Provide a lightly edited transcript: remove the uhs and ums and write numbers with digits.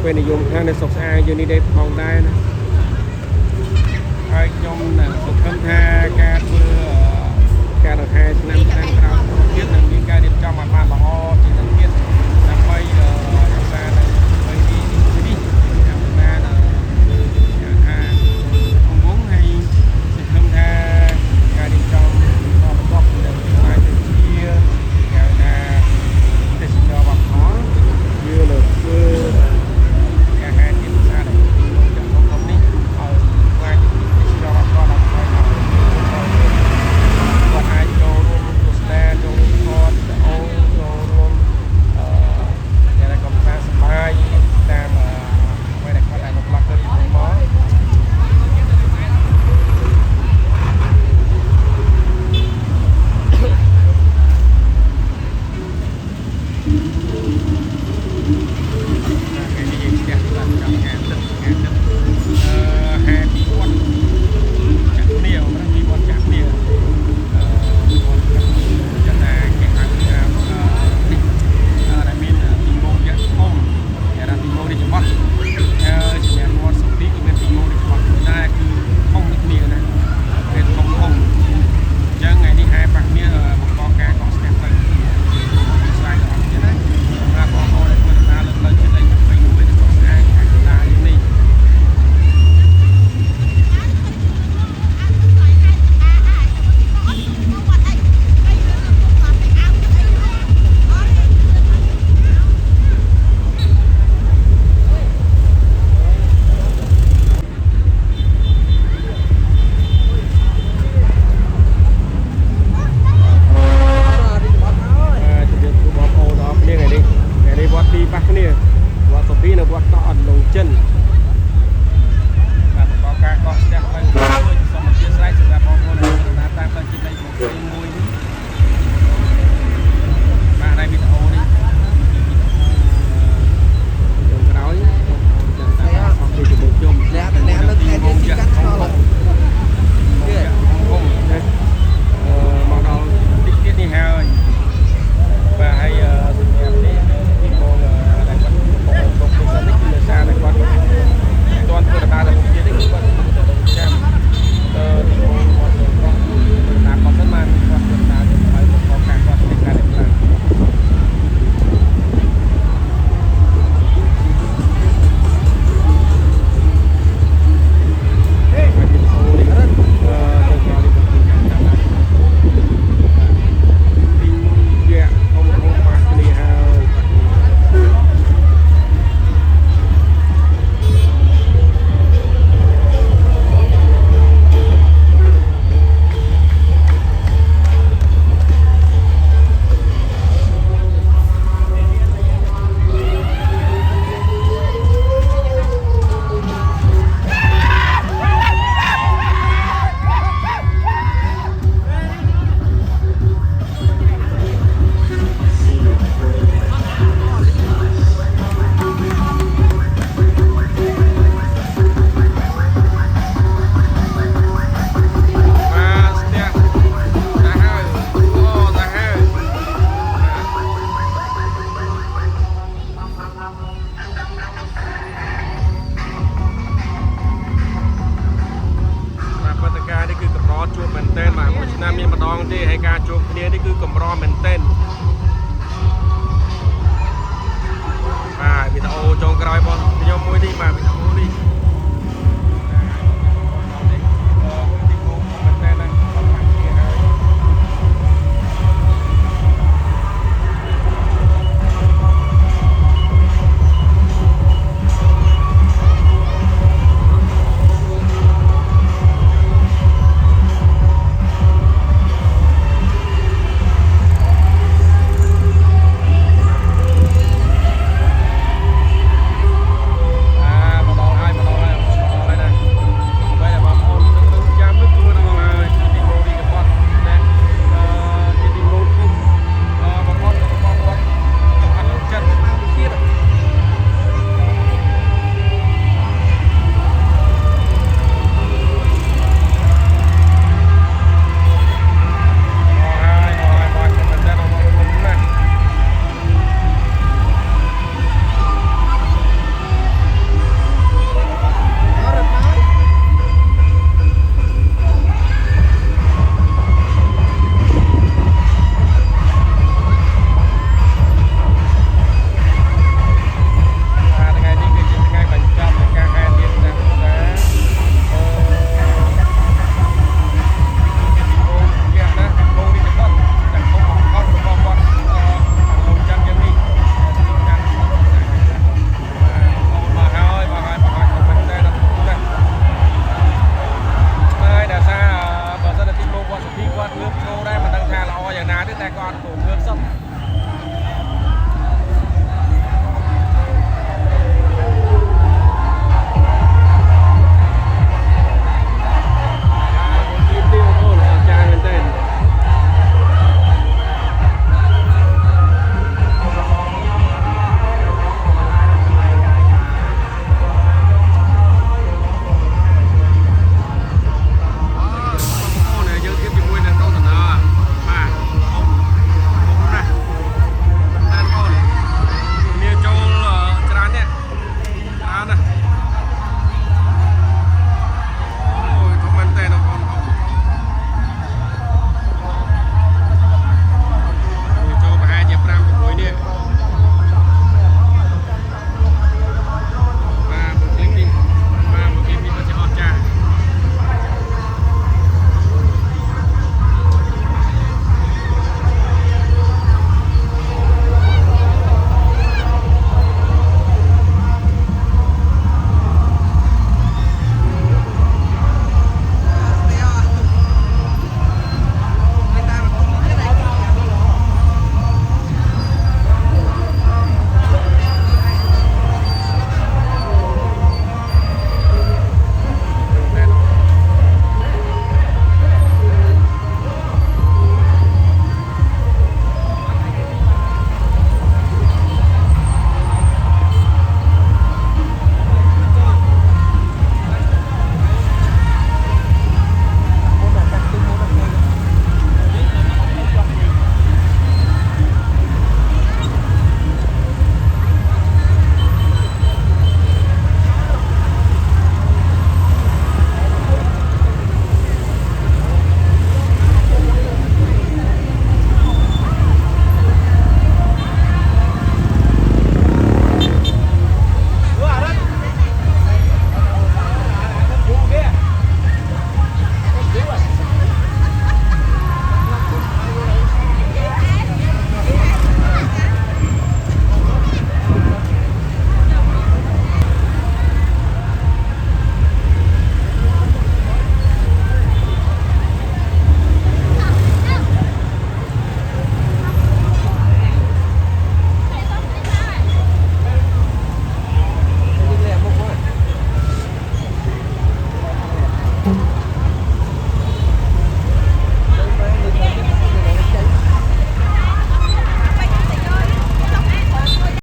ពេលនិយមខាងនៅស្រុកស្អាយយើងនេះដែរផងដែរណាហើយខ្ញុំសង្ឃឹមថាការធ្វើការដង្ហែឆ្នាំក្រោយទៀតនឹងមានការរៀបចំឲ្យបានល្អជាងនេះទៀតដើម្បីរក្សានៅអ្វីនេះតាមបានយ៉ាងថាគង់វង្សហើយសង្ឃឹមថាការរៀបចំបន្តនឹងខ្លាយទៅជាយ៉ាងថាទេសចរណ៍វប្បធម៌យើងលើកធ្វើការហែទីផ្សារដែលចំនួននេះឲ្យខ្លាយទៅជាទេសចរណ៍វប្បធម៌ដើម្បីឲ្យគាត់អាចចូលរួមទស្សនាចូលរួមថតវីដេអូចូលរួមយ៉ាងណាក៏ផ្សារសប្បាយតាមអ្វីដែលគាត់អាចលោកប្លុកទៅពីមុនមកជួបមែនទែនបាទមួយឆ្នាំមានម្ដងទេហើយការជួបគ្នានេះគឺកម្រមែនទែនបាទវីដេអូចុងក្រោយរបស់ខ្ញុំមួយនេះបាទ